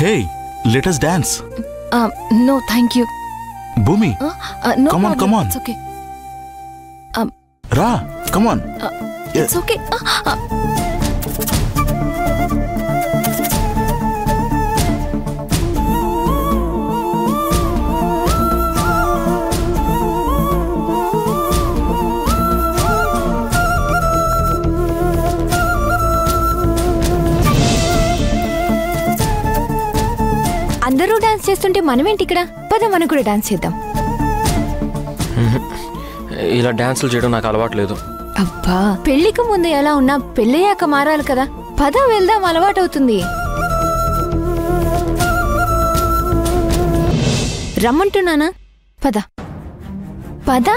Hey, let us dance. No, thank you. Bhumi, no come on, problem. come on. It's okay. Ra, come on. It's okay. అందరూ dance చేస్తుంటే మనమేంటి ఇక్కడ? పద మనం కూడా dance చేద్దాం. ఇలా డాన్సులు చేయడం నాకు అలవాటు లేదు. అబ్బా, పెళ్లికి ముందు ఎలా ఉన్నా పెళ్ళయ్యాక మారాలి కదా. పద వెళ్దాం, అలవాటవుతుంది. రమ్మంటున్నానా? పద పద.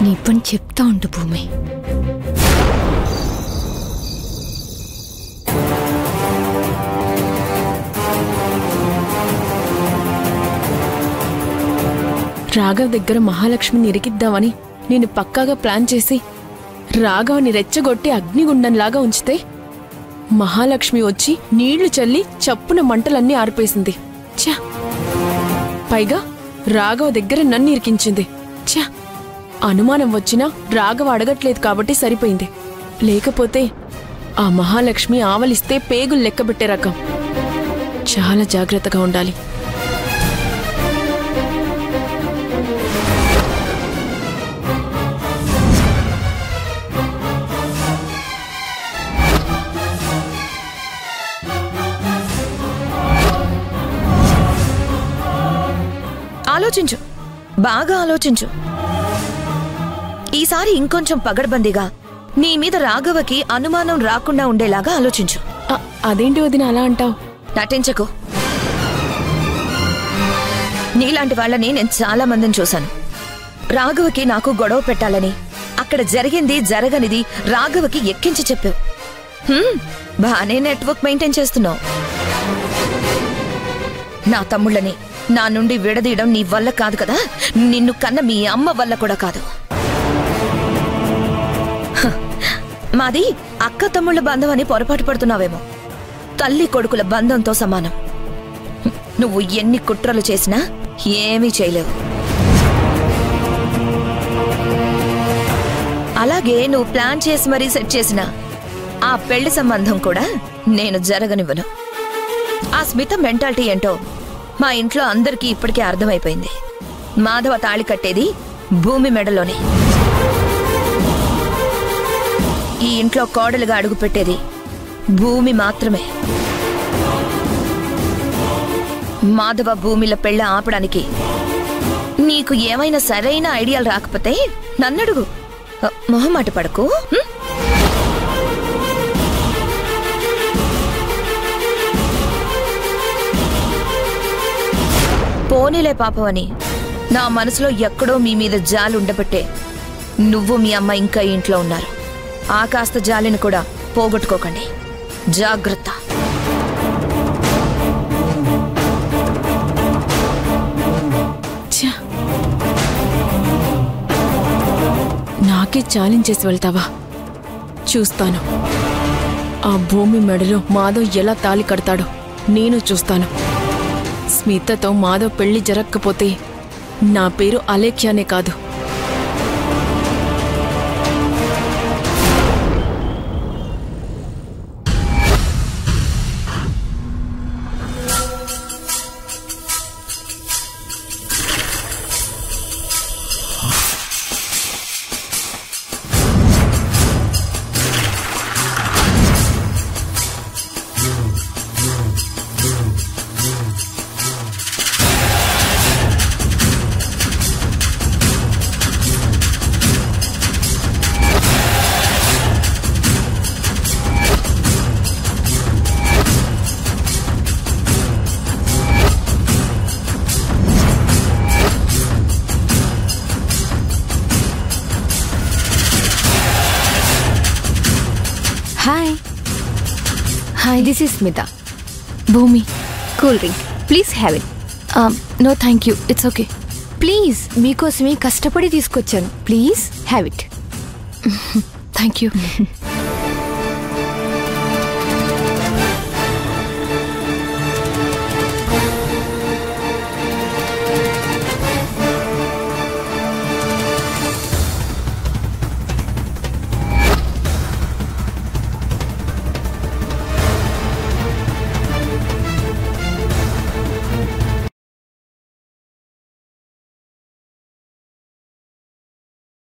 నీ పని చెప్తా ఉండు భూమి. రాఘవ్ దగ్గర మహాలక్ష్మిని ఇరికిద్దామని నేను పక్కాగా ప్లాన్ చేసి రాఘవ్ని రెచ్చగొట్టి అగ్నిగుండంలాగా ఉంచితే మహాలక్ష్మి వచ్చి నీళ్లు చల్లి చప్పున మంటలన్నీ ఆర్పేసింది. ఛ! పైగా రాఘవ్ దగ్గర నన్ను ఇరికించింది. ఛ! అనుమానం వచ్చినా రాఘవ్ అడగట్లేదు కాబట్టి సరిపోయింది. లేకపోతే ఆ మహాలక్ష్మి ఆవలిస్తే పేగులు లెక్కబెట్టే రకం. చాలా జాగ్రత్తగా ఉండాలి. ఆలోచించు, బాగా ఆలోచించు. ఈసారి ఇంకొంచెం పగడ్బందీగా నీ మీద రాఘవకి అనుమానం రాకుండా ఉండేలాగా ఆలోచించు. అదేంటి వదిన అలా అంటావు? నటించకు. నీలాంటి వాళ్ళని నేను చాలా మందిని చూశాను. రాఘవకి నాకు గొడవ పెట్టాలని అక్కడ జరిగింది జరగనిది రాఘవకి ఎక్కించి చెప్పావు. బానే నెట్వర్క్ మెయింటైన్ చేస్తున్నావు. నా తమ్ముళ్ళని నా నుండి విడదీయడం నీ వల్ల కాదు కదా, నిన్ను కన్న మీ అమ్మ వల్ల కూడా కాదు. మాది అక్క తమ్ముళ్ళ బంధం అని పొరపాటు పడుతున్నావేమో. తల్లి కొడుకుల బంధంతో సమానం. నువ్వు ఎన్ని కుట్రలు చేసినా ఏమీ చేయలేవు. అలాగే నువ్వు ప్లాన్ చేసి మరీ సెట్ చేసిన ఆ పెళ్లి సంబంధం కూడా నేను జరగనివ్వను. ఆ స్మిత మెంటాలిటీ ఏంటో మా ఇంట్లో అందరికీ ఇప్పటికే అర్థమైపోయింది. మాధవ తాళి కట్టేది భూమి మెడలోనే. ఈ ఇంట్లో కోడలుగా అడుగుపెట్టేది భూమి మాత్రమే. మాధవ భూమిల పెళ్ళ ఆపడానికి నీకు ఏమైనా సరైన ఐడియాలు రాకపోతే నన్నడుగు. మొహమాట పడకు. పోనీలే పాపవని నా మనసులో ఎక్కడో మీ మీద జాలి ఉండబట్టే నువ్వు మీ అమ్మ ఇంకా ఇంట్లో ఉన్నారు. ఆ కాస్త జాలిని కూడా పోగొట్టుకోకండి. జాగ్రత్త. నాకే ఛాలెంజ్ చేసి వెళ్తావా? చూస్తాను. ఆ భూమి మెడలో మాధవ్ ఎలా తాళి కడతాడో నేను చూస్తాను. స్మితతో మాధవ్ పెళ్లి జరగకపోతే నా పేరు అలేఖ్యానే కాదు. Hi, this is Smita. Bhumi, cool drink. Please have it. No, thank you. It's okay. Please, మీకోసమే కష్టపడి తీసుకొచ్చాను. Please have it. Thank you.